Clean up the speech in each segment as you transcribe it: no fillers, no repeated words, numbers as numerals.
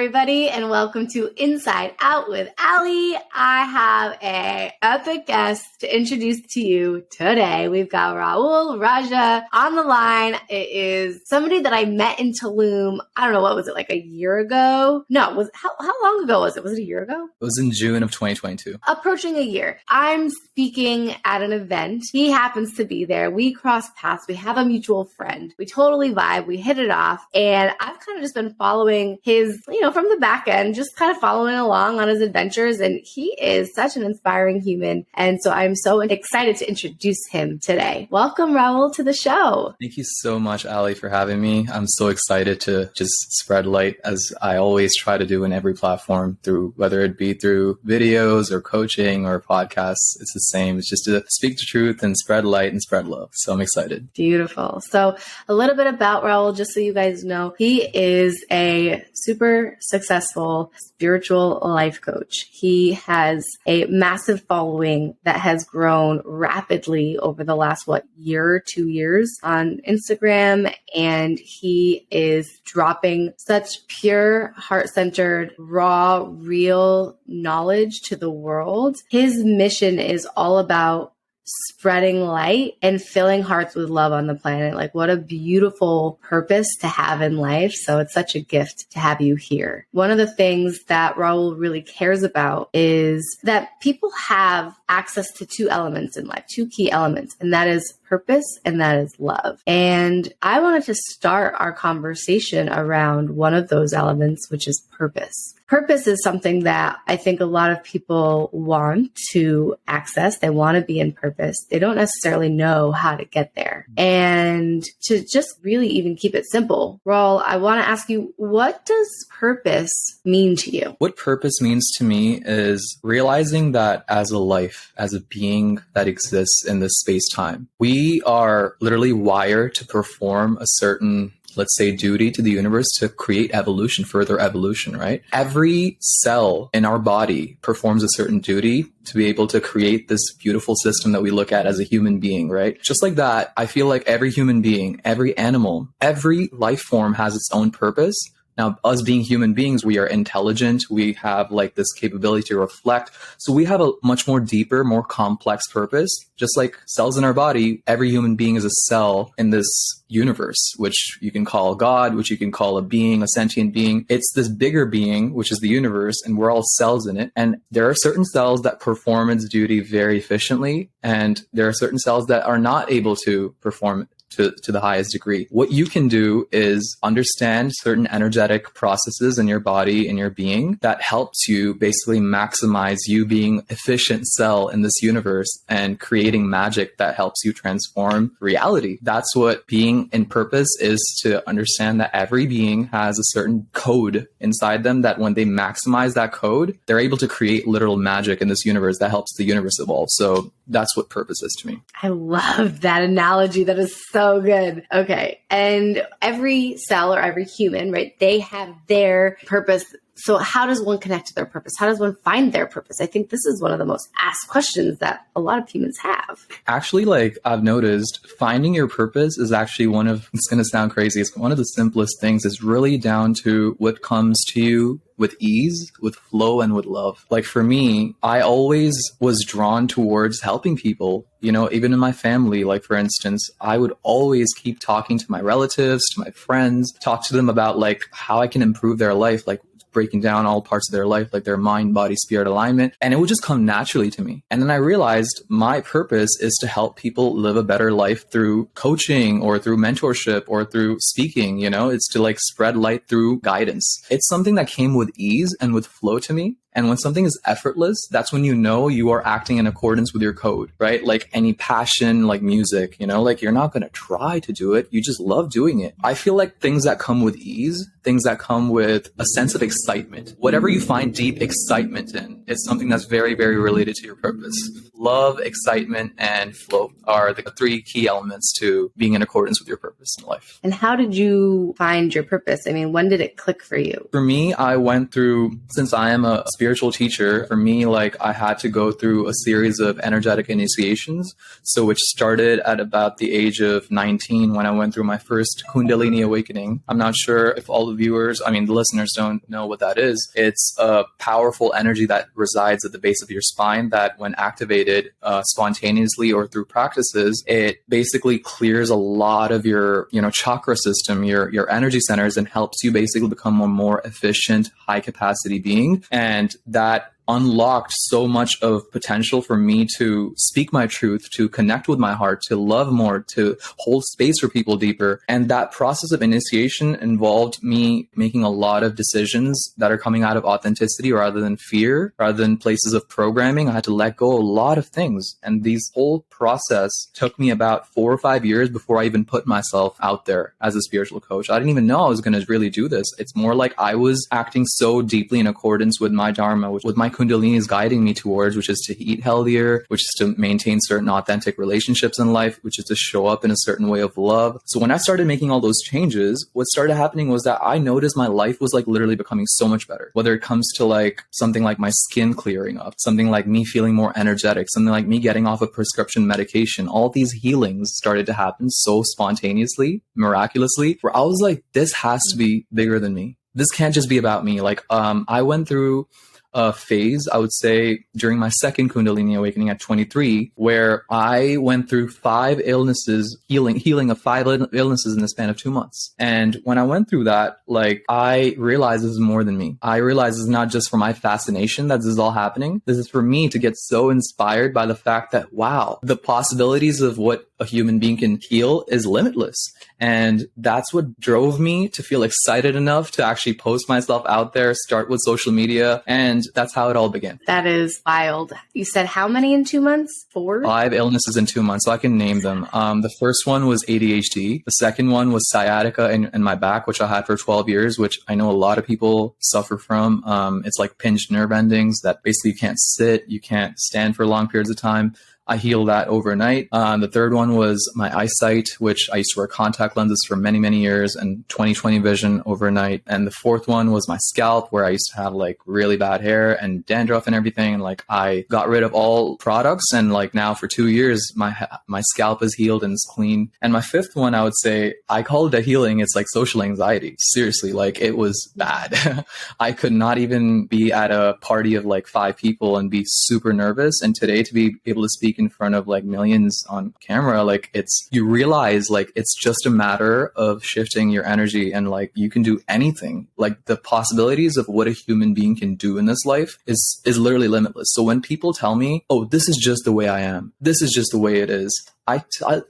everybody, and welcome to Inside Out with Ally. I have an epic guest to introduce to you today. We've got Raahul, Raja on the line. It is somebody that I met in Tulum. I don't know, what was it, like a year ago? No, how long ago was it? Was it a year ago? It was in June of 2022. Approaching a year. I'm speaking at an event. He happens to be there. We cross paths. We have a mutual friend. We totally vibe. We hit it off. And I've kind of just been following his, from the back end, just kind of following along on his adventures. And he is such an inspiring human. And so I'm so excited to introduce him today. Welcome, Raahul, to the show. Thank you so much, Ally, for having me. I'm so excited to just spread light, as I always try to do in every platform, whether it be through videos or coaching or podcasts. It's the same. It's just to speak the truth and spread light and spread love. So I'm excited. Beautiful. So a little bit about Raahul, just so you guys know, he is a super successful spiritual life coach. He has a massive following that has grown rapidly over the last, year, 2 years on Instagram. And he is dropping such pure, heart-centered, raw, real knowledge to the world. His mission is all about spreading light and filling hearts with love on the planet. Like, what a beautiful purpose to have in life. So it's such a gift to have you here. One of the things that Raahul really cares about is that people have access to two elements in life, two key elements, and that is purpose and that is love. And I wanted to start our conversation around one of those elements, which is purpose. Purpose is something that I think a lot of people want to access. They want to be in purpose. They don't necessarily know how to get there. And to just really even keep it simple, Raahul, I want to ask you, what does purpose mean to you? What purpose means to me is realizing that as a life, as a being that exists in this space-time, we are literally wired to perform a certain, let's say, duty to the universe to create evolution, further evolution, right? Every cell in our body performs a certain duty to be able to create this beautiful system that we look at as a human being, right? Just like that, I feel like every human being, every animal, every life form has its own purpose. Now, us being human beings, we are intelligent. We have like this capability to reflect. So we have a much more deeper, more complex purpose. Just like cells in our body, every human being is a cell in this universe, which you can call God, which you can call a being, a sentient being. It's this bigger being, which is the universe, and we're all cells in it. And there are certain cells that perform its duty very efficiently, and there are certain cells that are not able to perform to the highest degree. What you can do is understand certain energetic processes in your body, in your being, that helps you basically maximize you being efficient cell in this universe and creating magic that helps you transform reality. That's what being in purpose is, to understand that every being has a certain code inside them, that when they maximize that code, they're able to create literal magic in this universe that helps the universe evolve. So that's what purpose is to me. I love that analogy. That is so good. Okay. And every cell or every human, right, they have their purpose. So how does one connect to their purpose? How does one find their purpose? I think this is one of the most asked questions that a lot of humans have. Actually, like I've noticed, finding your purpose is actually one of, it's going to sound crazy, it's one of the simplest things. It's really down to what comes to you with ease, with flow, and with love. Like for me, I always was drawn towards helping people, even in my family. Like for instance, I would always keep talking to my relatives, to my friends, talk to them about like how I can improve their life, like breaking down all parts of their life, like their mind, body, spirit alignment. And it would just come naturally to me. And then I realized my purpose is to help people live a better life through coaching or through mentorship or through speaking, it's to like spread light through guidance. It's something that came with ease and with flow to me. And when something is effortless, that's when you are acting in accordance with your code, right? Like any passion, like music, like you're not going to try to do it. You just love doing it. I feel like things that come with ease, things that come with a sense of excitement, whatever you find deep excitement in, is something that's very, very related to your purpose. Love, excitement, and flow are the three key elements to being in accordance with your purpose in life. And how did you find your purpose? I mean, when did it click for you? For me, I went through, since I am a spiritual teacher, for me, like I had to go through a series of energetic initiations. So which started at about the age of 19 when I went through my first Kundalini awakening. I'm not sure if all the viewers, I mean, the listeners don't know what that is. It's a powerful energy that resides at the base of your spine that when activated spontaneously or through practices, it basically clears a lot of your, chakra system, your energy centers, and helps you basically become a more efficient, high capacity being. And that unlocked so much of potential for me to speak my truth, to connect with my heart, to love more, to hold space for people deeper. And that process of initiation involved me making a lot of decisions that are coming out of authenticity rather than fear, rather than places of programming. I had to let go a lot of things. And this whole process took me about 4 or 5 years before I even put myself out there as a spiritual coach. I didn't even know I was going to really do this. It's more like I was acting so deeply in accordance with my dharma, with my Kundalini is guiding me towards, which is to eat healthier, which is to maintain certain authentic relationships in life, which is to show up in a certain way of love. So when I started making all those changes, what started happening was that I noticed my life was like literally becoming so much better. Whether it comes to like something like my skin clearing up, something like me feeling more energetic, something like me getting off of prescription medication, all these healings started to happen so spontaneously, miraculously, where I was like, this has to be bigger than me. This can't just be about me. Like, I went through a phase, I would say, during my second Kundalini awakening at 23, where I went through 5 illnesses, healing of 5 illnesses in the span of 2 months. And when I went through that, like, I realized this is more than me. I realized it's not just for my fascination that this is all happening. This is for me to get so inspired by the fact that, wow, the possibilities of what a human being can heal is limitless. And that's what drove me to feel excited enough to actually post myself out there, start with social media. And that's how it all began. That is wild. You said how many in 2 months? 4? 5 illnesses in 2 months. So I can name them. The first one was ADHD. The second one was sciatica in my back, which I had for 12 years, which I know a lot of people suffer from. It's like pinched nerve endings that basically you can't sit, you can't stand for long periods of time. I healed that overnight. The third one was my eyesight, which I used to wear contact lenses for many, many years, and 20/20 vision overnight. And the fourth one was my scalp, where I used to have like really bad hair and dandruff and everything. And like I got rid of all products, and like now for 2 years, my scalp is healed and it's clean. And my fifth one, I would say, I call it a healing. It's like social anxiety. Seriously, like it was bad. I could not even be at a party of like 5 people and be super nervous. And today, to be able to speak in front of like millions on camera, like you realize like it's just a matter of shifting your energy, and like you can do anything. Like the possibilities of what a human being can do in this life is literally limitless. So when people tell me, oh, this is just the way I am, this is just the way it is, I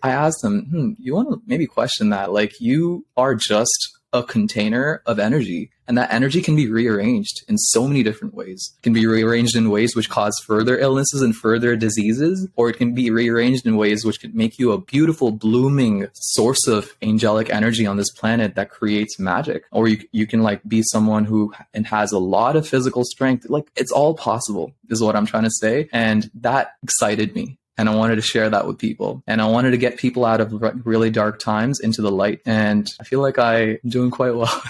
ask them, you want to maybe question that? Like you are just a container of energy, and that energy can be rearranged in so many different ways. It can be rearranged in ways which cause further illnesses and further diseases, or it can be rearranged in ways which could make you a beautiful, blooming source of angelic energy on this planet that creates magic. Or you can like be someone who has a lot of physical strength. Like it's all possible is what I'm trying to say. And that excited me. And I wanted to share that with people. And I wanted to get people out of really dark times into the light. And I feel like I'm doing quite well.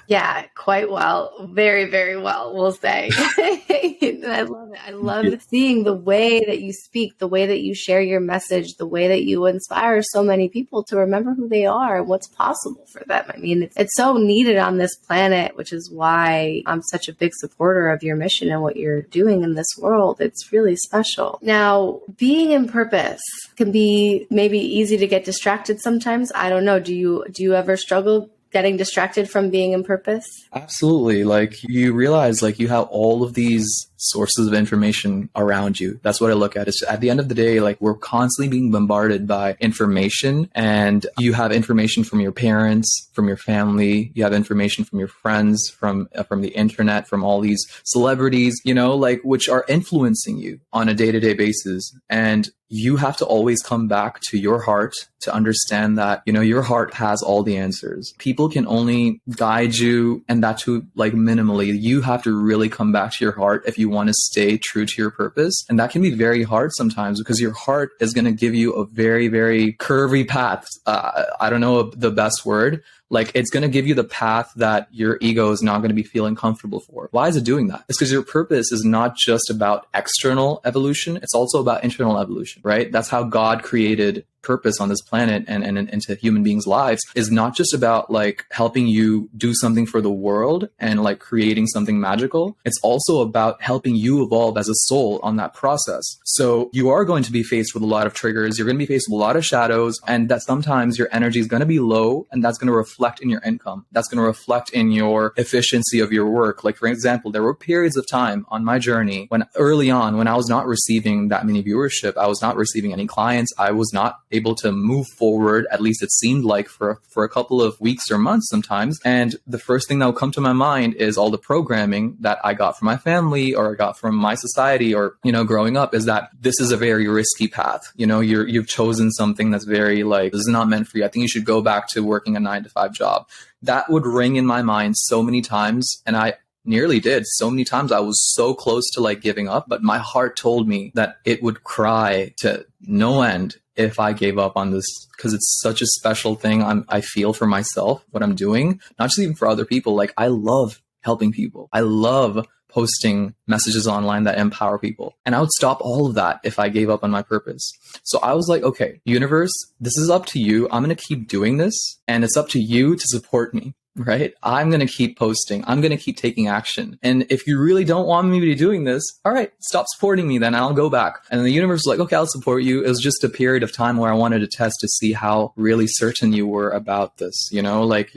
Yeah, quite well. Very, very well, we'll say. I love it. I love seeing the way that you speak, the way that you share your message, the way that you inspire so many people to remember who they are and what's possible for them. I mean, it's so needed on this planet, which is why I'm such a big supporter of your mission and what you're doing in this world. It's really special. Now, being in purpose can be maybe easy to get distracted sometimes. I don't know. Do you ever struggle getting distracted from being in purpose? Absolutely. Like you realize like you have all of these sources of information around you. That's what I look at. It's at the end of the day, like we're constantly being bombarded by information, and you have information from your parents, from your family, you have information from your friends, from the internet, from all these celebrities, like which are influencing you on a day-to-day basis. And you have to always come back to your heart to understand that, your heart has all the answers. People can only guide you, and that too, like minimally. You have to really come back to your heart if you want to stay true to your purpose. And that can be very hard sometimes because your heart is going to give you a very, very curvy path. I don't know the best word. Like, it's going to give you the path that your ego is not going to be feeling comfortable for. Why is it doing that? It's because your purpose is not just about external evolution. It's also about internal evolution, right? That's how God created purpose on this planet and into human beings' lives, is not just about like helping you do something for the world and like creating something magical. It's also about helping you evolve as a soul on that process. So you are going to be faced with a lot of triggers. You're going to be faced with a lot of shadows, and that sometimes your energy is going to be low, and that's going to reflect in your income. That's going to reflect in your efficiency of your work. Like, for example, there were periods of time on my journey when early on, when I was not receiving that many viewership, I was not receiving any clients, I was not able to move forward, at least it seemed like, for a couple of weeks or months sometimes. And the first thing that will come to my mind is all the programming that I got from my family, or I got from my society, or, you know, growing up, is that this is a very risky path. You know, you've chosen something that's very like, this is not meant for you. I think you should go back to working a 9-to-5 job. That would ring in my mind so many times. And I nearly did. So many times I was so close to like giving up, but my heart told me that it would cry to no end if I gave up on this, because it's such a special thing I feel for myself, what I'm doing, not just even for other people. Like, I love helping people. I love posting messages online that empower people. And I would stop all of that if I gave up on my purpose. So I was like, okay, universe, this is up to you. I'm going to keep doing this, and it's up to you to support me. Right? I'm going to keep posting. I'm going to keep taking action. And if you really don't want me to be doing this, all right, stop supporting me then, and I'll go back. And the universe was like, okay, I'll support you. It was just a period of time where I wanted to test to see how really certain you were about this. You know, like,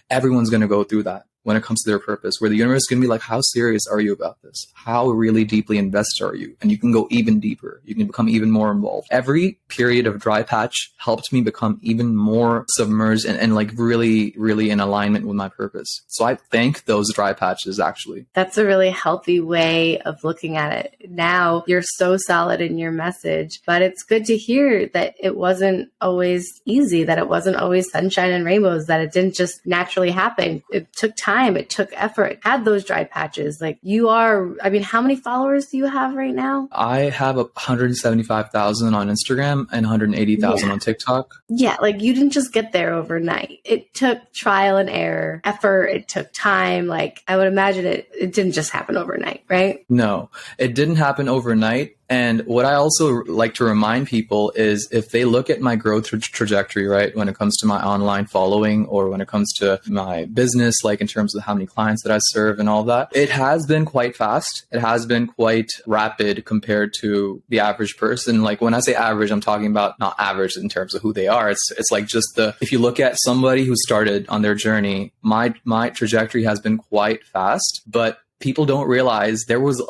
everyone's going to go through that when it comes to their purpose, where the universe is going to be like, how serious are you about this? How really deeply invested are you? And you can go even deeper. You can become even more involved. Every period of dry patch helped me become even more submerged and like really, really in alignment with my purpose. So I thank those dry patches, actually. That's a really healthy way of looking at it. Now you're so solid in your message, but it's good to hear that it wasn't always easy, that it wasn't always sunshine and rainbows, that it didn't just naturally happen. It took time. It took effort. Had those dry patches. Like, how many followers do you have right now? I have 175,000 on Instagram and 180,000 on TikTok. Yeah, like, you didn't just get there overnight. It took trial and error, effort. It took time. Like, I would imagine it didn't just happen overnight, right? No, it didn't happen overnight. And what I also like to remind people is, if they look at my growth trajectory, right, when it comes to my online following, or when it comes to my business, like in terms of how many clients that I serve and all that, it has been quite fast. It has been quite rapid compared to the average person. Like, when I say average, I'm talking about not average in terms of who they are. It's like just if you look at somebody who started on their journey, my trajectory has been quite fast, but people don't realize there was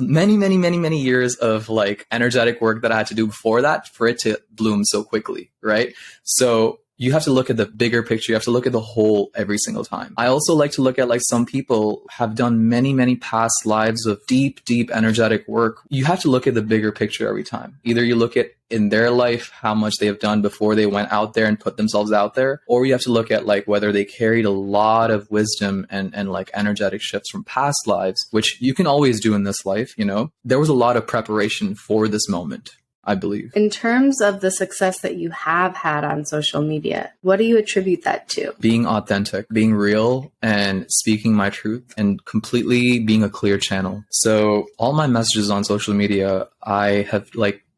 many years of like energetic work that I had to do before that for it to bloom so quickly, right? So you have to look at the bigger picture. You have to look at the whole every single time. I also like to look at, like, some people have done many past lives of deep energetic work. You have to look at the bigger picture every time. Either you look at in their life how much they have done before they went out there and put themselves out there, or you have to look at like whether they carried a lot of wisdom and like energetic shifts from past lives, which you can always do in this life. You know, there was a lot of preparation for this moment, I believe. In terms of the success that you have had on social media, what do you attribute that to? Being authentic, being real, and speaking my truth, and completely being a clear channel. So all my messages on social media, I have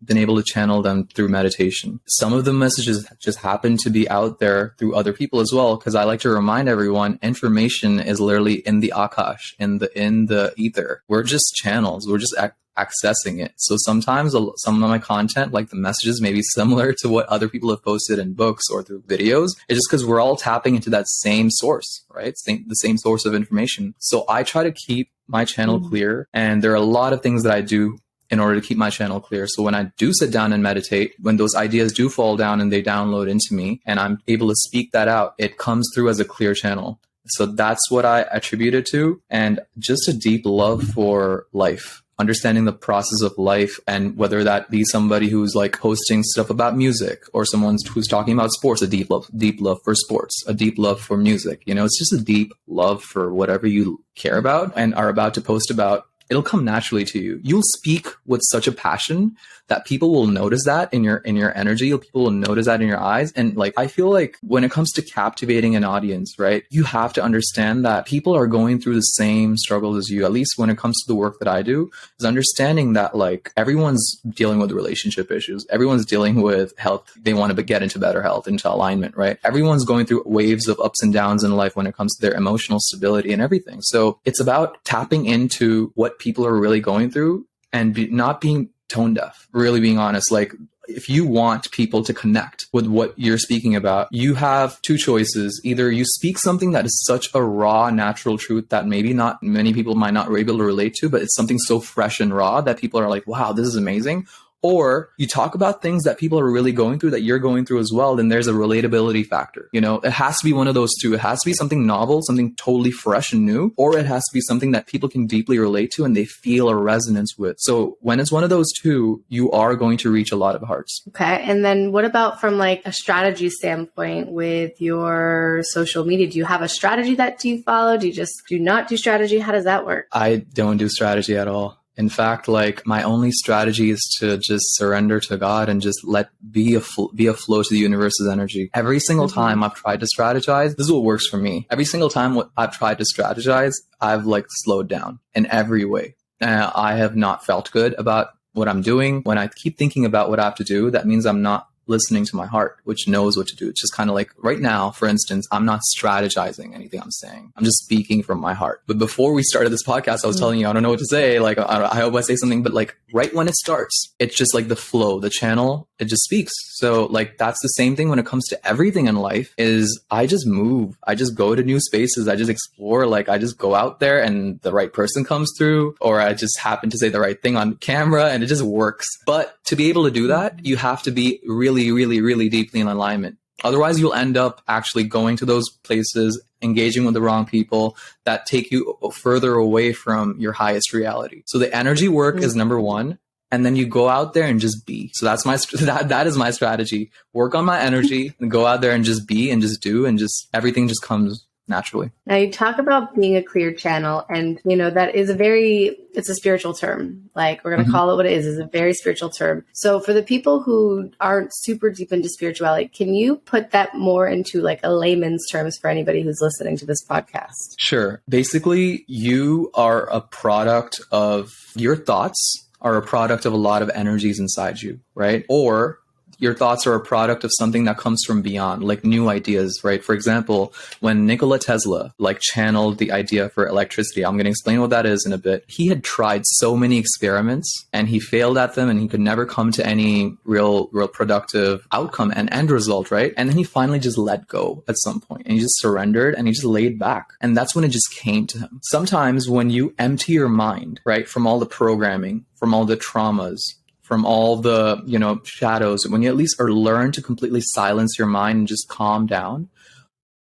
been able to channel them through meditation. Some of the messages just happen to be out there through other people as well, because I like to remind everyone, information is literally in the akash, in the ether. We're just channels. We're just accessing it. So sometimes some of my content, like the messages, may be similar to what other people have posted in books or through videos. It's just because we're all tapping into that same source, right? The same source of information. So I try to keep my channel clear, and there are a lot of things that I do in order to keep my channel clear. So when I do sit down and meditate, when those ideas do fall down and they download into me and I'm able to speak that out, it comes through as a clear channel. So that's what I attribute it to. And just a deep love for life, understanding the process of life, and whether that be somebody who's like posting stuff about music, or someone who's talking about sports, a deep love for sports, a deep love for music. You know, it's just a deep love for whatever you care about and are about to post about. it'll come naturally to you. You'll speak with such a passion that people will notice that in your energy. People will notice that in your eyes. And like, I feel like when it comes to captivating an audience, right, you have to understand that people are going through the same struggles as you. At least when it comes to the work that I do, is understanding that like everyone's dealing with relationship issues. Everyone's dealing with health. They want to get into better health, into alignment, right? Everyone's going through waves of ups and downs in life when it comes to their emotional stability and everything. So it's about tapping into what people are really going through and not being tone deaf, really being honest. Like, if you want people to connect with what you're speaking about, you have two choices. Either you speak something that is such a raw, natural truth that maybe not many people might not be able to relate to, but it's something so fresh and raw that people are like, wow, this is amazing. Or you talk about things that people are really going through, that you're going through as well, then there's a relatability factor. You know, it has to be one of those two. It has to be something novel, something totally fresh and new, or it has to be something that people can deeply relate to and they feel a resonance with. So when it's one of those two, you are going to reach a lot of hearts. Okay. And then what about from like a strategy standpoint with your social media? Do you have a strategy that you follow? Do you just do not do strategy? How does that work? I don't do strategy at all. In fact, like my only strategy is to just surrender to God and just be a flow to the universe's energy. Every single time I've tried to strategize, this is what works for me. Every single time I've tried to strategize, I've like slowed down in every way. I have not felt good about what I'm doing. When I keep thinking about what I have to do, that means I'm not listening to my heart, which knows what to do. It's just kind of like right now, for instance, I'm not strategizing anything I'm saying. I'm just speaking from my heart. But before we started this podcast, I was telling you, I don't know what to say. Like, I hope I say something, but like right when it starts, it's just like the flow, the channel, it just speaks. So like, that's the same thing when it comes to everything in life is I just move. I just go to new spaces. I just explore. Like I just go out there and the right person comes through, or I just happen to say the right thing on camera and it just works. But to be able to do that, you have to be really deeply in alignment. Otherwise, you'll end up actually going to those places, engaging with the wrong people that take you further away from your highest reality. So the energy work is number one. And then you go out there and just be. So that's that is my strategy. Work on my energy and go out there and just be and just do and just everything just comes naturally. Now you talk about being a clear channel, and you know that is it's a spiritual term. Like we're going to call it what it is a very spiritual term. So for the people who aren't super deep into spirituality, can you put that more into like a layman's terms for anybody who's listening to this podcast? Sure. Basically, you are a product of your thoughts are a product of a lot of energies inside you, right? Or your thoughts are a product of something that comes from beyond, like new ideas, right? For example, when Nikola Tesla like channeled the idea for electricity, I'm going to explain what that is in a bit. He had tried so many experiments and he failed at them and he could never come to any real productive outcome and end result, right? And then he finally just let go at some point and he just surrendered and he just laid back. And that's when it just came to him. Sometimes when you empty your mind, right, from all the programming, from all the traumas, from all the, shadows, when you at least learn to completely silence your mind and just calm down,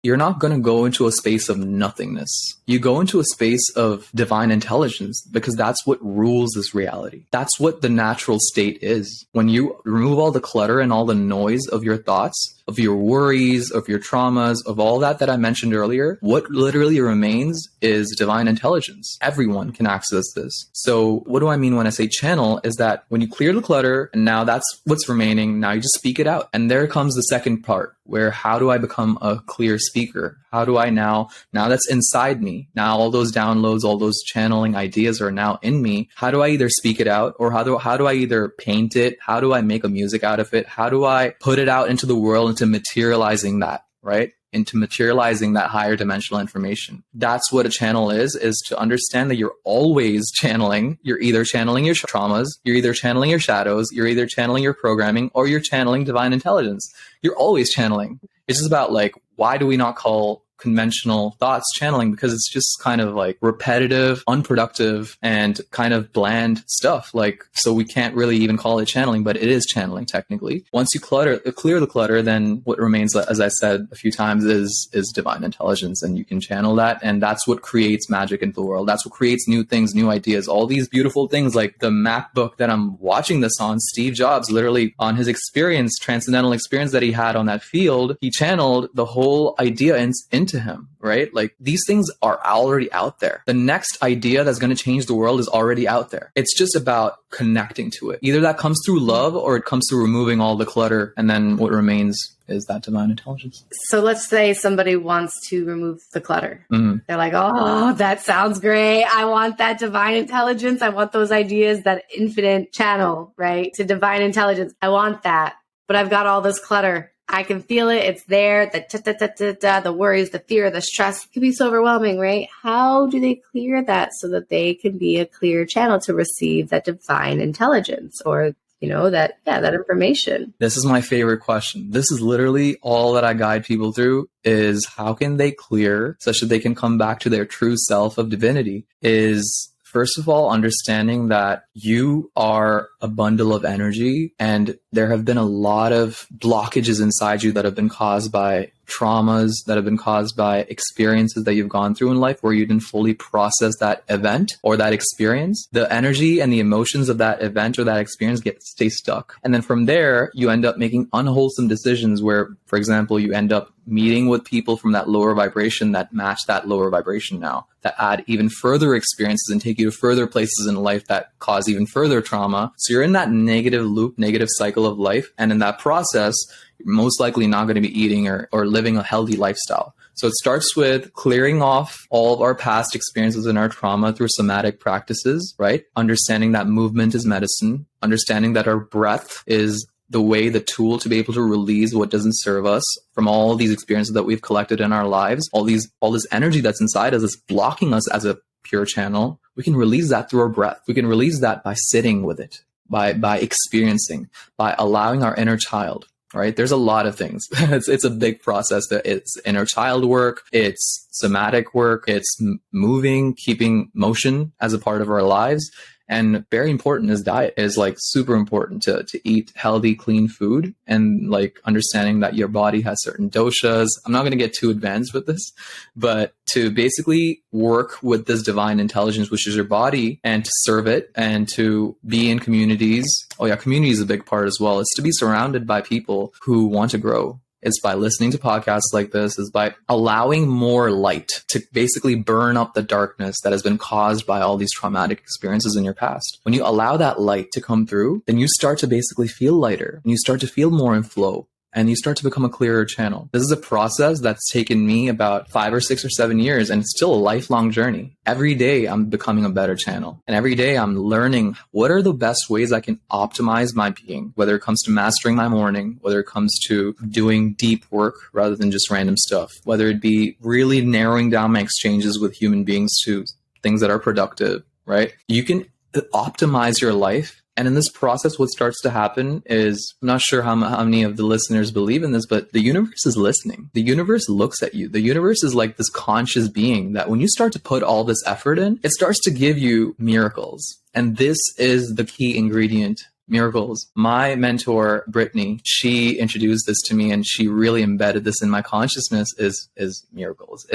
you're not going to go into a space of nothingness. You go into a space of divine intelligence because that's what rules this reality. That's what the natural state is. When you remove all the clutter and all the noise of your thoughts, of your worries, of your traumas, of all that I mentioned earlier, what literally remains is divine intelligence. Everyone can access this. So what do I mean when I say channel is that when you clear the clutter and now that's what's remaining, now you just speak it out. And there comes the second part where how do I become a clear speaker? How do I now that's inside me, now all those downloads, all those channeling ideas are now in me. How do I either speak it out or how do I either paint it? How do I make a music out of it? How do I put it out into the world, into materializing that, right? Into materializing that higher dimensional information. That's what a channel is to understand that you're always channeling. You're either channeling your traumas, you're either channeling your shadows, you're either channeling your programming, or you're channeling divine intelligence. You're always channeling. It's just about like, why do we not call conventional thoughts channeling? Because it's just kind of like repetitive, unproductive, and kind of bland stuff. Like, so we can't really even call it channeling, but it is channeling technically. Once you clear the clutter, then what remains, as I said a few times, is divine intelligence, and you can channel that, and that's what creates magic into the world. That's what creates new things, new ideas, all these beautiful things. Like the MacBook that I'm watching this on, Steve Jobs, literally on his experience, transcendental experience that he had on that field, he channeled the whole idea into to him, right? Like these things are already out there. The next idea that's going to change the world is already out there. It's just about connecting to it. Either that comes through love or it comes through removing all the clutter. And then what remains is that divine intelligence. So let's say somebody wants to remove the clutter. They're like, oh, that sounds great. I want that divine intelligence. I want those ideas, that infinite channel, right? To divine intelligence. I want that. But I've got all this clutter. I can feel it. It's there. The worries, the fear, the stress can be so overwhelming, right? How do they clear that so that they can be a clear channel to receive that divine intelligence or, that information? This is my favorite question. This is literally all that I guide people through is how can they clear such that they can come back to their true self of divinity is first of all, understanding that you are a bundle of energy and there have been a lot of blockages inside you that have been caused by traumas, that have been caused by experiences that you've gone through in life where you didn't fully process that event or that experience. The energy and the emotions of that event or that experience stay stuck. And then from there, you end up making unwholesome decisions where, for example, you end up meeting with people from that lower vibration that match that lower vibration now, that add even further experiences and take you to further places in life that cause even further trauma. So you're in that negative loop, negative cycle of life. And in that process, you're most likely not going to be eating or living a healthy lifestyle. So it starts with clearing off all of our past experiences and our trauma through somatic practices, right? Understanding that movement is medicine, understanding that our breath is the tool to be able to release what doesn't serve us from all these experiences that we've collected in our lives, all this energy that's inside us that's blocking us as a pure channel. We can release that through our breath. We can release that by sitting with it, by experiencing, by allowing our inner child. Right? There's a lot of things. It's a big process. It's inner child work. It's somatic work. It's moving, keeping motion as a part of our lives. And very important is diet. It is like super important to eat healthy, clean food and like understanding that your body has certain doshas. I'm not going to get too advanced with this, but to basically work with this divine intelligence, which is your body, and to serve it and to be in communities. Oh yeah, community is a big part as well. It's to be surrounded by people who want to grow. It's by listening to podcasts like this, is by allowing more light to basically burn up the darkness that has been caused by all these traumatic experiences in your past. When you allow that light to come through, then you start to basically feel lighter and you start to feel more in flow. And you start to become a clearer channel. This is a process that's taken me about 5 or 6 or 7 years, and it's still a lifelong journey. Every day I'm becoming a better channel. And every day I'm learning what are the best ways I can optimize my being, whether it comes to mastering my morning, whether it comes to doing deep work rather than just random stuff, whether it be really narrowing down my exchanges with human beings to things that are productive, right? You can optimize your life. And in this process, what starts to happen is, I'm not sure how many of the listeners believe in this, but the universe is listening. The universe looks at you. The universe is like this conscious being that when you start to put all this effort in, it starts to give you miracles. And this is the key ingredient. Miracles. My mentor, Brittany, she introduced this to me and she really embedded this in my consciousness is miracles.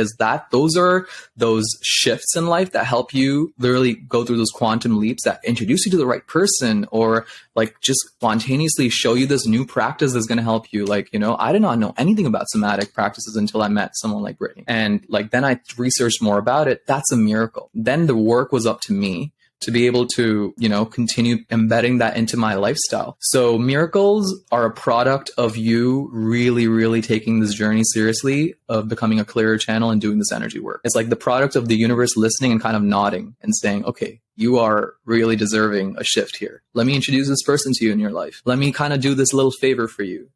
Those are those shifts in life that help you literally go through those quantum leaps that introduce you to the right person or like just spontaneously show you this new practice that's going to help you. Like, I did not know anything about somatic practices until I met someone like Brittany. And like, then I researched more about it. That's a miracle. Then the work was up to me to be able to, continue embedding that into my lifestyle. So miracles are a product of you really, really taking this journey seriously of becoming a clearer channel and doing this energy work. It's like the product of the universe listening and kind of nodding and saying, okay, you are really deserving a shift here. Let me introduce this person to you in your life. Let me kind of do this little favor for you.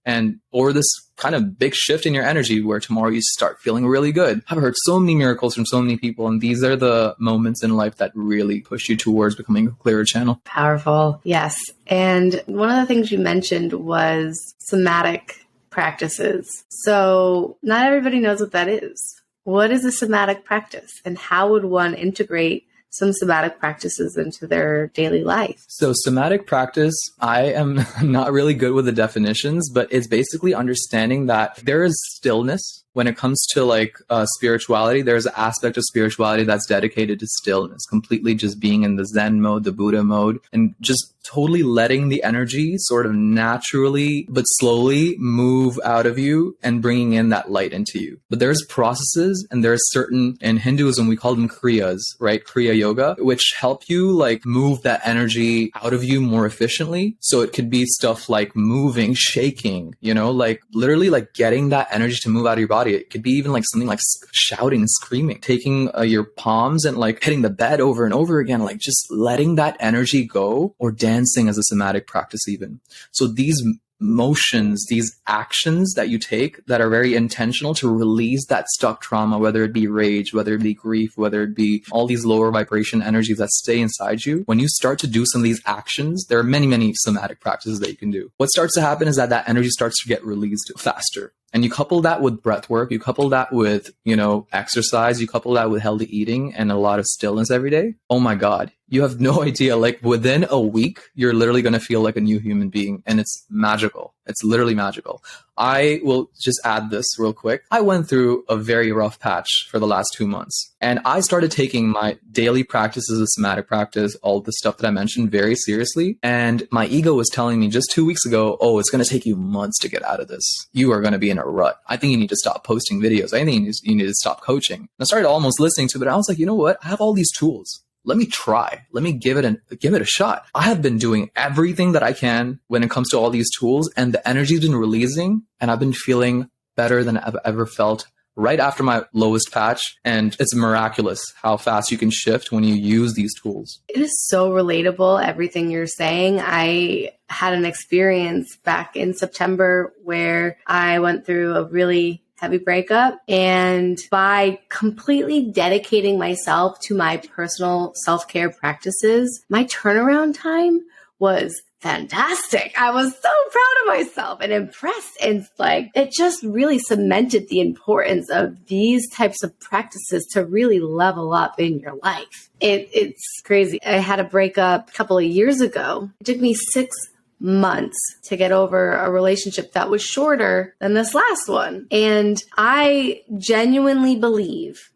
Or this kind of big shift in your energy where tomorrow you start feeling really good. I've heard so many miracles from so many people, and these are the moments in life that really push you towards becoming a clearer channel. Powerful. Yes. And one of the things you mentioned was somatic practices. So not everybody knows what that is. What is a somatic practice and how would one integrate some somatic practices into their daily life? So somatic practice, I am not really good with the definitions, but it's basically understanding that there is stillness when it comes to like spirituality, there's an aspect of spirituality that's dedicated to stillness, completely just being in the Zen mode, the Buddha mode, and just totally letting the energy sort of naturally but slowly move out of you and bringing in that light into you. But there's processes, and there's certain, in Hinduism, we call them kriyas, right? Kriya yoga, which help you like move that energy out of you more efficiently. So it could be stuff like moving, shaking, you know, like literally like getting that energy to move out of your body. It could be even like something like shouting and screaming, taking your palms and like hitting the bed over and over again, like just letting that energy go, or dancing as a somatic practice even. So these motions, these actions that you take that are very intentional to release that stuck trauma, whether it be rage, whether it be grief, whether it be all these lower vibration energies that stay inside you. When you start to do some of these actions, there are many, many somatic practices that you can do. What starts to happen is that that energy starts to get released faster. And you couple that with breath work, you couple that with, you know, exercise, you couple that with healthy eating and a lot of stillness every day. Oh my God, you have no idea. Like within a week, you're literally going to feel like a new human being, and it's magical. It's literally magical. I will just add this real quick. I went through a very rough patch for the last 2 months, and I started taking my daily practices of somatic practice, all the stuff that I mentioned, very seriously. And my ego was telling me just 2 weeks ago, oh, it's going to take you months to get out of this. You are going to be in a rut. I think you need to stop posting videos. I think you need to stop coaching. And I started almost listening to it. I was like, you know what? I have all these tools. Let me try. Let me give it a shot. I have been doing everything that I can when it comes to all these tools, and the energy's been releasing, and I've been feeling better than I've ever felt right after my lowest patch. And it's miraculous how fast you can shift when you use these tools. It is so relatable, everything you're saying. I had an experience back in September where I went through a really heavy breakup. And by completely dedicating myself to my personal self-care practices, my turnaround time was fantastic. I was so proud of myself and impressed. And like, it just really cemented the importance of these types of practices to really level up in your life. It's crazy. I had a breakup a couple of years ago. It took me 6 months to get over a relationship that was shorter than this last one. And I genuinely believe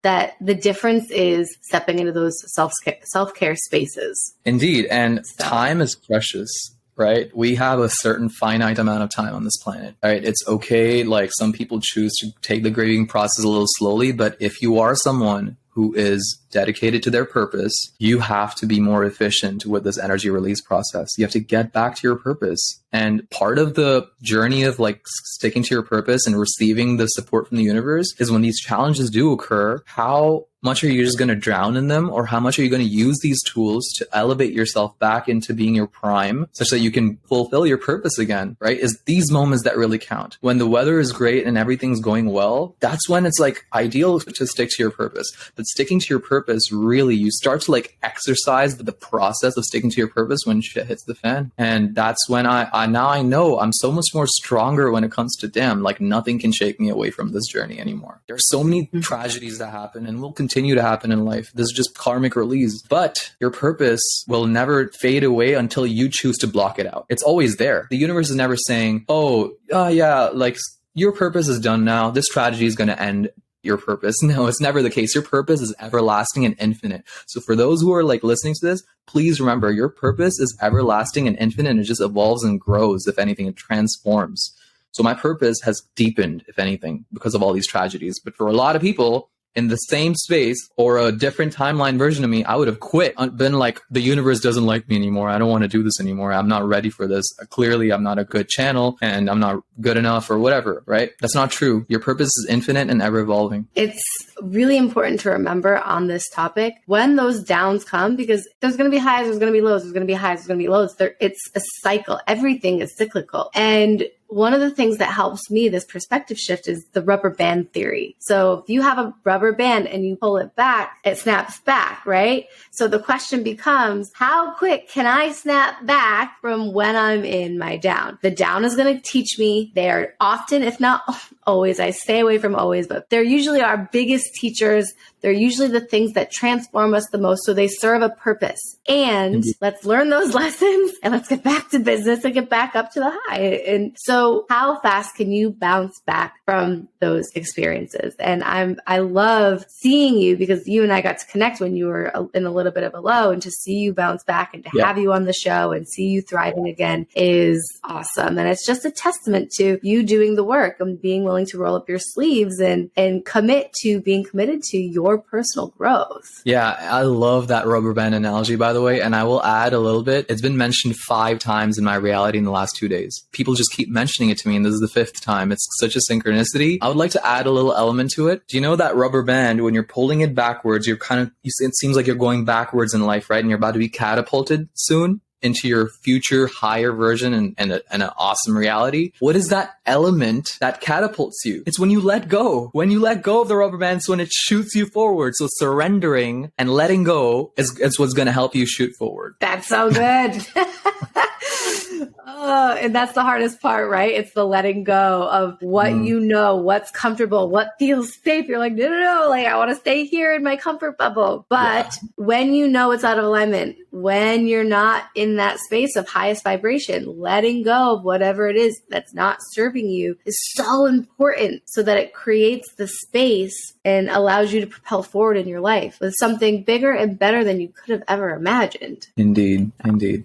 that the difference is stepping into those self-care spaces. Indeed. And time is precious, right? We have a certain finite amount of time on this planet, right? It's okay. Like some people choose to take the grieving process a little slowly, but if you are someone who is dedicated to their purpose, you have to be more efficient with this energy release process. You have to get back to your purpose. And part of the journey of like sticking to your purpose and receiving the support from the universe is when these challenges do occur, how much are you just going to drown in them, or how much are you going to use these tools to elevate yourself back into being your prime such that you can fulfill your purpose again, right? Is these moments that really count. When the weather is great and everything's going well, that's when it's like ideal to stick to your purpose. But sticking to your purpose, really, you start to like exercise the process of sticking to your purpose when shit hits the fan. And that's when I know I'm so much more stronger when it comes to, damn, like nothing can shake me away from this journey anymore. There's so many tragedies that happen and will continue to happen in life. This is just karmic release. But your purpose will never fade away until you choose to block it out. It's always there. The universe is never saying, like your purpose is done now. This tragedy is going to end your purpose. No, it's never the case. Your purpose is everlasting and infinite. So for those who are like listening to this, please remember your purpose is everlasting and infinite, and it just evolves and grows. If anything, it transforms. So my purpose has deepened, if anything, because of all these tragedies. But for a lot of people in the same space or a different timeline version of me, I would have quit, been like, the universe doesn't like me anymore. I don't want to do this anymore. I'm not ready for this. Clearly, I'm not a good channel and I'm not good enough or whatever, right? That's not true. Your purpose is infinite and ever evolving. It's really important to remember on this topic when those downs come, because there's going to be highs, there's going to be lows, there's going to be highs, there's going to be lows. It's a cycle. Everything is cyclical. And one of the things that helps me, this perspective shift, is the rubber band theory. So if you have a rubber band and you pull it back, it snaps back, right? So the question becomes, how quick can I snap back from when I'm in my down? The down is going to teach me. They are often, if not always. I stay away from always, but they're usually our biggest teachers. They're usually the things that transform us the most. So they serve a purpose. And let's learn those lessons and let's get back to business and get back up to the high. And so how fast can you bounce back from those experiences? And I love seeing you, because you and I got to connect when you were in a little bit of a low, and to see you bounce back and to have you on the show and see you thriving again is awesome. And it's just a testament to you doing the work and being willing to roll up your sleeves and commit to being committed to your personal growth. Yeah, I love that rubber band analogy, by the way. And I will add a little bit. It's been mentioned 5 times in my reality in the last 2 days. People just keep mentioning it to me, and this is the 5th time. It's such a synchronicity. I would like to add a little element to it. Do you know that rubber band, when you're pulling it backwards, it seems like you're going backwards in life, right? And you're about to be catapulted soon into your future higher version and an awesome reality. What is that element that catapults you? It's when you let go. When you let go of the rubber band, it's when it shoots you forward. So surrendering and letting go is what's going to help you shoot forward. That's so good. Oh, and that's the hardest part, right? It's the letting go of what you know, what's comfortable, what feels safe. You're like, no, like I want to stay here in my comfort bubble. But when you know it's out of alignment, when you're not in that space of highest vibration, letting go of whatever it is that's not serving you is so important, so that it creates the space and allows you to propel forward in your life with something bigger and better than you could have ever imagined. Indeed.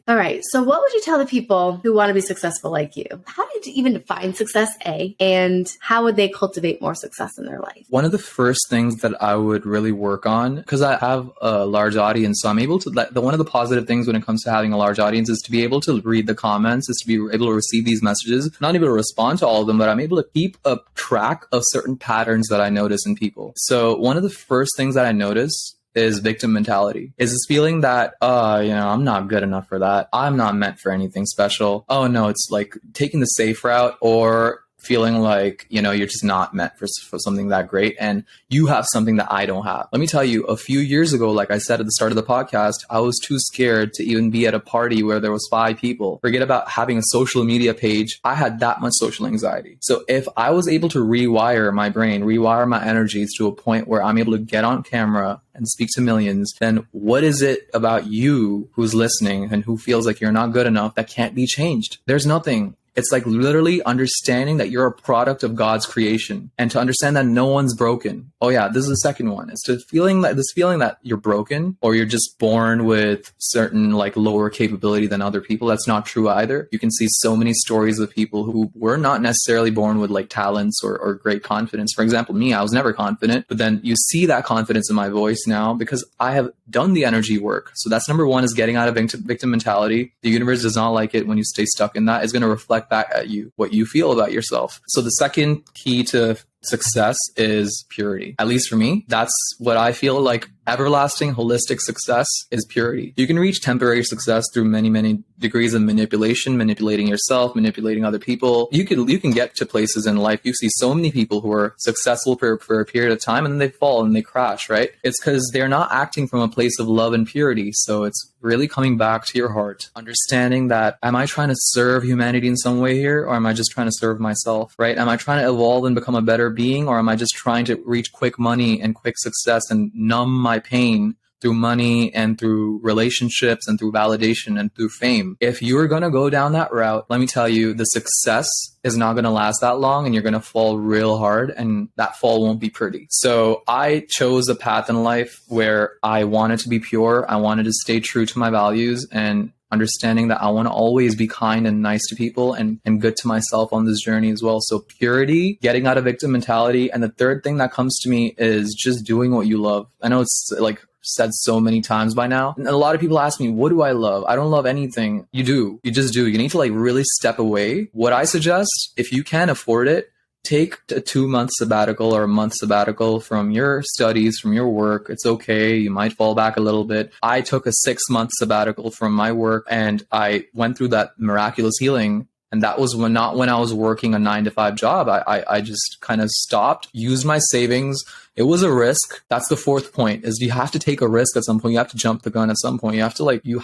All right. So what would you tell the people who want to be successful like you? How did you even define success, A? And how would they cultivate more success in their life? One of the first things that I would really work on, because I have a large audience, so I'm able to, one of the positive things when it comes to having a large audience is to be able to read the comments, is to be able to receive these messages, not able to respond to all of them, but I'm able to keep a track of certain patterns that I notice in people. So one of the first things that I notice is victim mentality. Is this feeling that, I'm not good enough for that. I'm not meant for anything special. Oh no, it's like taking the safe route, or feeling like, you're just not meant for something that great, and you have something that I don't have. Let me tell you, a few years ago, like I said at the start of the podcast, I was too scared to even be at a party where there was 5 people. Forget about having a social media page. I had that much social anxiety. So if I was able to rewire my brain, rewire my energies to a point where I'm able to get on camera and speak to millions, then what is it about you who's listening and who feels like you're not good enough that can't be changed? There's nothing. It's like literally understanding that you're a product of God's creation, and to understand that no one's broken. Oh yeah, this is the second one. It's this feeling that you're broken, or you're just born with certain like lower capability than other people. That's not true either. You can see so many stories of people who were not necessarily born with like talents or great confidence. For example, me, I was never confident, but then you see that confidence in my voice now because I have done the energy work. So that's number one, is getting out of victim mentality. The universe does not like it when you stay stuck in that. It's going to reflect back at you what you feel about yourself. So the second key to success is purity. At least for me, that's what I feel like. Everlasting holistic success is purity. You can reach temporary success through many degrees of manipulating yourself, manipulating other people. You can get to places in life. You see so many people who are successful for a period of time, and then they fall and they crash, right? It's because they're not acting from a place of love and purity. So it's really coming back to your heart, understanding that, am I trying to serve humanity in some way here, or am I just trying to serve myself, right? Am I trying to evolve and become a better being, or am I just trying to reach quick money and quick success and numb my pain through money and through relationships and through validation and through fame? If you're going to go down that route, let me tell you, the success is not going to last that long, and you're going to fall real hard, and that fall won't be pretty. So I chose a path in life where I wanted to be pure. I wanted to stay true to my values, and understanding that I want to always be kind and nice to people and good to myself on this journey as well. So purity, getting out of victim mentality. And the third thing that comes to me is just doing what you love. I know it's like said so many times by now. And a lot of people ask me, what do I love? I don't love anything. You do. You just do. You need to like really step away. What I suggest, if you can afford it, take a 2-month sabbatical or a month sabbatical from your studies, from your work. It's okay. You might fall back a little bit. I took a 6-month sabbatical from my work, and I went through that miraculous healing And that was not when I was working a 9 to 5 job. I just kind of stopped, used my savings. It was a risk. That's the fourth point, is you have to take a risk at some point. You have to jump the gun at some point. You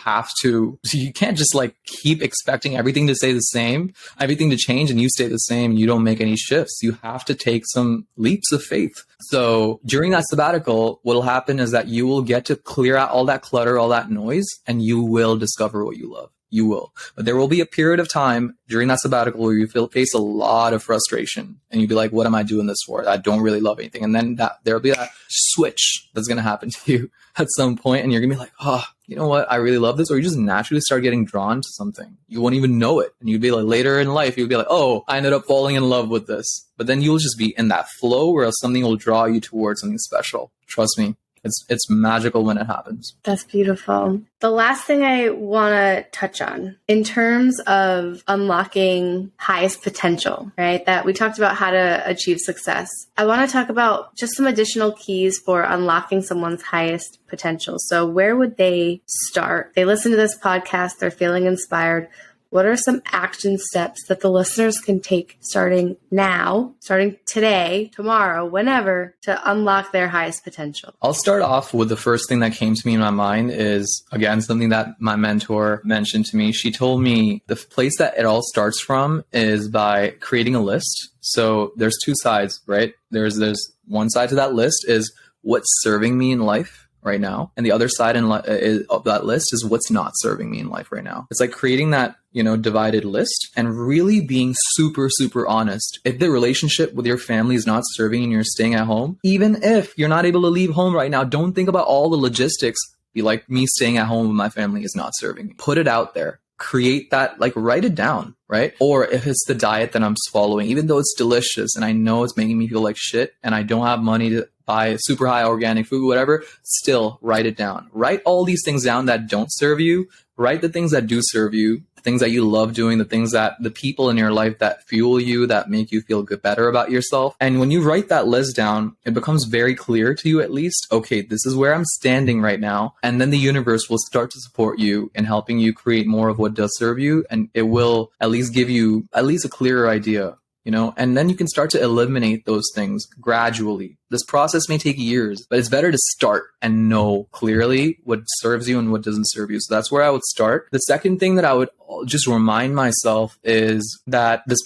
can't just like keep expecting everything to stay the same, everything to change, and you stay the same. You don't make any shifts. You have to take some leaps of faith. So during that sabbatical, what'll happen is that you will get to clear out all that clutter, all that noise, and you will discover what you love. You will. But there will be a period of time during that sabbatical where you face a lot of frustration and you'll be like, what am I doing this for? I don't really love anything. And then there'll be that switch that's going to happen to you at some point, and you're going to be like, oh, you know what? I really love this. Or you just naturally start getting drawn to something. You won't even know it. And you'd be like, later in life, you'll be like, oh, I ended up falling in love with this. But then you'll just be in that flow where something will draw you towards something special. Trust me. It's magical when it happens. That's beautiful. The last thing I want to touch on in terms of unlocking highest potential, right? That we talked about how to achieve success. I want to talk about just some additional keys for unlocking someone's highest potential. So where would they start? They listen to this podcast, they're feeling inspired. What are some action steps that the listeners can take starting now, starting today, tomorrow, whenever, to unlock their highest potential? I'll start off with the first thing that came to me in my mind is, again, something that my mentor mentioned to me. She told me the place that it all starts from is by creating a list. So there's two sides, right? There's one side to that list is what's serving me in life right now. And the other side of that list is what's not serving me in life right now. It's like creating that, divided list and really being super, super honest. If the relationship with your family is not serving and you're staying at home, even if you're not able to leave home right now, don't think about all the logistics. Be like, me staying at home with my family is not serving me. Put it out there. Create that, like write it down, right? Or if it's the diet that I'm following, even though it's delicious and I know it's making me feel like shit and I don't have money to buy super high organic food, whatever, still write it down. Write all these things down that don't serve you. Write the things that do serve you, the things that you love doing, the people in your life that fuel you, that make you feel good, better about yourself. And when you write that list down, it becomes very clear to you at least, okay, this is where I'm standing right now. And then the universe will start to support you in helping you create more of what does serve you. And it will at least give you at least a clearer idea. And then you can start to eliminate those things gradually. This process may take years, but it's better to start and know clearly what serves you and what doesn't serve you. So that's where I would start. The second thing that I would just remind myself is that this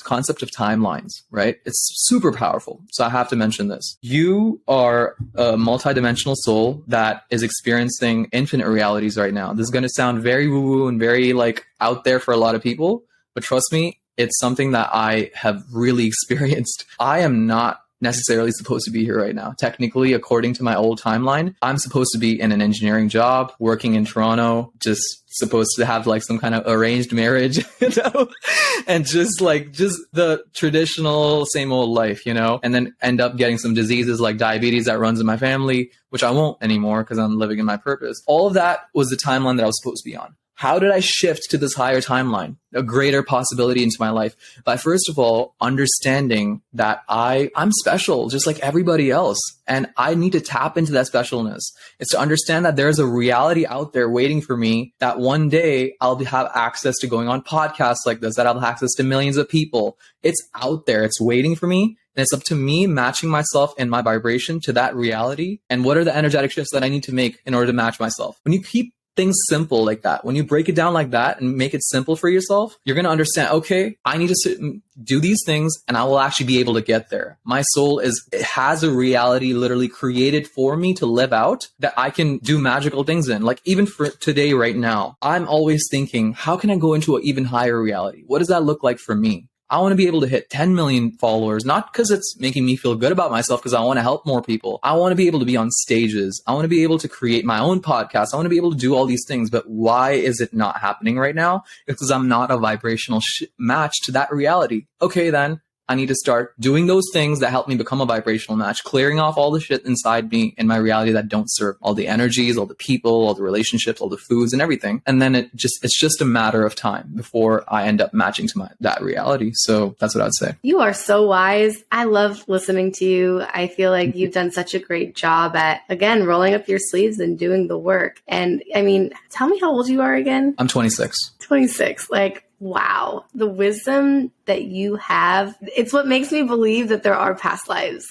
concept of timelines, right? It's super powerful. So I have to mention this. You are a multidimensional soul that is experiencing infinite realities right now. This is going to sound very woo-woo and very like out there for a lot of people, but trust me, it's something that I have really experienced. I am not necessarily supposed to be here right now. Technically, according to my old timeline, I'm supposed to be in an engineering job, working in Toronto, just supposed to have like some kind of arranged marriage, and just the traditional same old life, and then end up getting some diseases like diabetes that runs in my family, which I won't anymore because I'm living in my purpose. All of that was the timeline that I was supposed to be on. How did I shift to this higher timeline, a greater possibility into my life? By first of all, understanding that I'm special, just like everybody else. And I need to tap into that specialness. It's to understand that there's a reality out there waiting for me, that one day I'll have access to going on podcasts like this, that I'll have access to millions of people. It's out there. It's waiting for me. And it's up to me matching myself and my vibration to that reality. And what are the energetic shifts that I need to make in order to match myself? When you keep things simple like that, when you break it down like that and make it simple for yourself, you're going to understand, okay, I need to sit and do these things and I will actually be able to get there. My soul it has a reality literally created for me to live out that I can do magical things in. Like even for today, right now, I'm always thinking, how can I go into an even higher reality? What does that look like for me? I want to be able to hit 10 million followers, not because it's making me feel good about myself, because I want to help more people. I want to be able to be on stages. I want to be able to create my own podcast. I want to be able to do all these things. But why is it not happening right now? It's because I'm not a vibrational match to that reality. Okay, then I need to start doing those things that help me become a vibrational match, clearing off all the shit inside me in my reality that don't serve, all the energies, all the people, all the relationships, all the foods and everything. And then it's just a matter of time before I end up matching to that reality. So that's what I'd say. You are so wise. I love listening to you. I feel like you've done such a great job at, again, rolling up your sleeves and doing the work. And I mean, tell me how old you are again. I'm 26. 26. Like, Wow. The wisdom that you have, it's what makes me believe that there are past lives.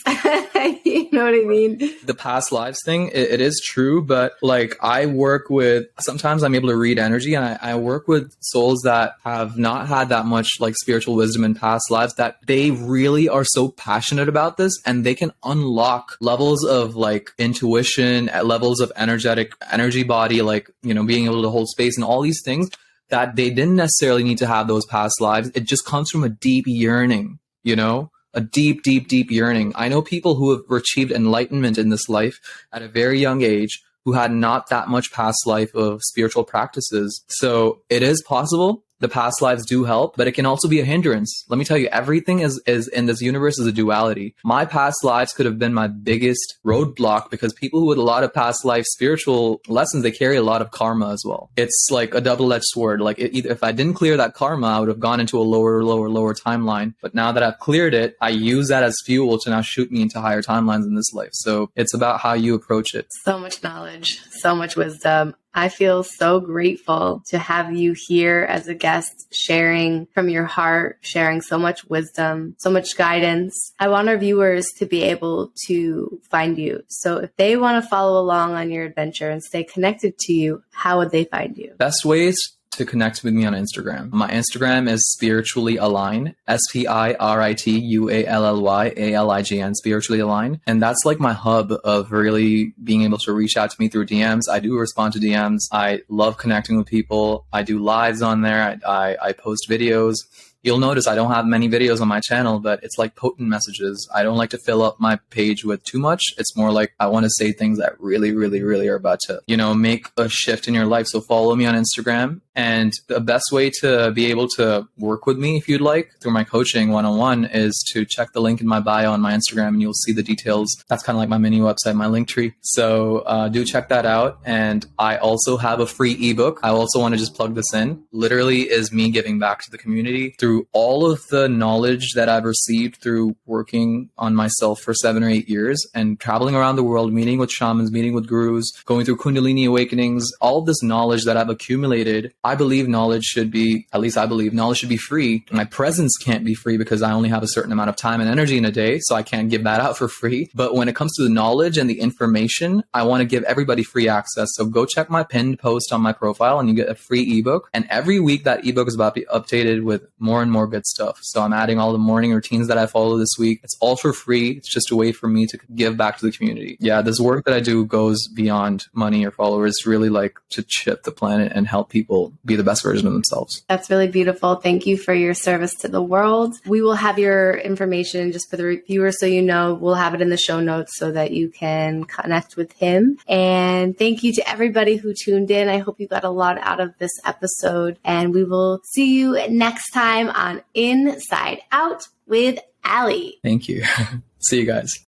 You know what I mean? The past lives thing, it is true, but like I work with, sometimes I'm able to read energy, and I work with souls that have not had that much like spiritual wisdom in past lives, that they really are so passionate about this, and they can unlock levels of like intuition, at levels of energy body, like, you know, being able to hold space and all these things that they didn't necessarily need to have those past lives. It just comes from a deep yearning, you know, a deep, deep, deep yearning. I know people who have achieved enlightenment in this life at a very young age who had not that much past life of spiritual practices. So it is possible. The past lives do help, but it can also be a hindrance. Let me tell you, everything is in this universe is a duality. My past lives could have been my biggest roadblock, because people who had a lot of past life spiritual lessons, they carry a lot of karma as well. It's like a double-edged sword. Like either if I didn't clear that karma, I would have gone into a lower timeline. But now that I've cleared it, I use that as fuel to now shoot me into higher timelines in this life. So it's about how you approach it. So much knowledge, so much wisdom. I feel so grateful to have you here as a guest, sharing from your heart, sharing so much wisdom, so much guidance. I want our viewers to be able to find you. So if they want to follow along on your adventure and stay connected to you, how would they find you? Best ways to connect with me on Instagram. My Instagram is spiritually align, SPIRITUALLYALIGN, spiritually align. And that's like my hub of really being able to reach out to me through DMs. I do respond to DMs. I love connecting with people. I do lives on there. I post videos. You'll notice I don't have many videos on my channel, but it's like potent messages. I don't like to fill up my page with too much. It's more like I want to say things that really, really, really are about to, you know, make a shift in your life. So follow me on Instagram. And the best way to be able to work with me, if you'd like, through my coaching one-on-one, is to check the link in my bio on my Instagram, and you'll see the details. That's kind of like my mini website, my link tree. So do check that out. And I also have a free ebook. I also want to just plug this in. Literally is me giving back to the community through all of the knowledge that I've received through working on myself for 7 or 8 years and traveling around the world, meeting with shamans, meeting with gurus, going through Kundalini awakenings, all of this knowledge that I've accumulated. I believe knowledge should be, at least I believe knowledge should be free. My presence can't be free because I only have a certain amount of time and energy in a day, so I can't give that out for free. But when it comes to the knowledge and the information, I want to give everybody free access. So go check my pinned post on my profile and you get a free ebook. And every week that ebook is about to be updated with more and more good stuff. So I'm adding all the morning routines that I follow this week. It's all for free. It's just a way for me to give back to the community. Yeah, this work that I do goes beyond money or followers. It's really like to chip the planet and help people be the best version of themselves. That's really beautiful. Thank you for your service to the world. We will have your information just for the viewers, so you know. We'll have it in the show notes so that you can connect with him. And thank you to everybody who tuned in. I hope you got a lot out of this episode, and we will see you next time on Inside Out with Ally. Thank you. See you guys.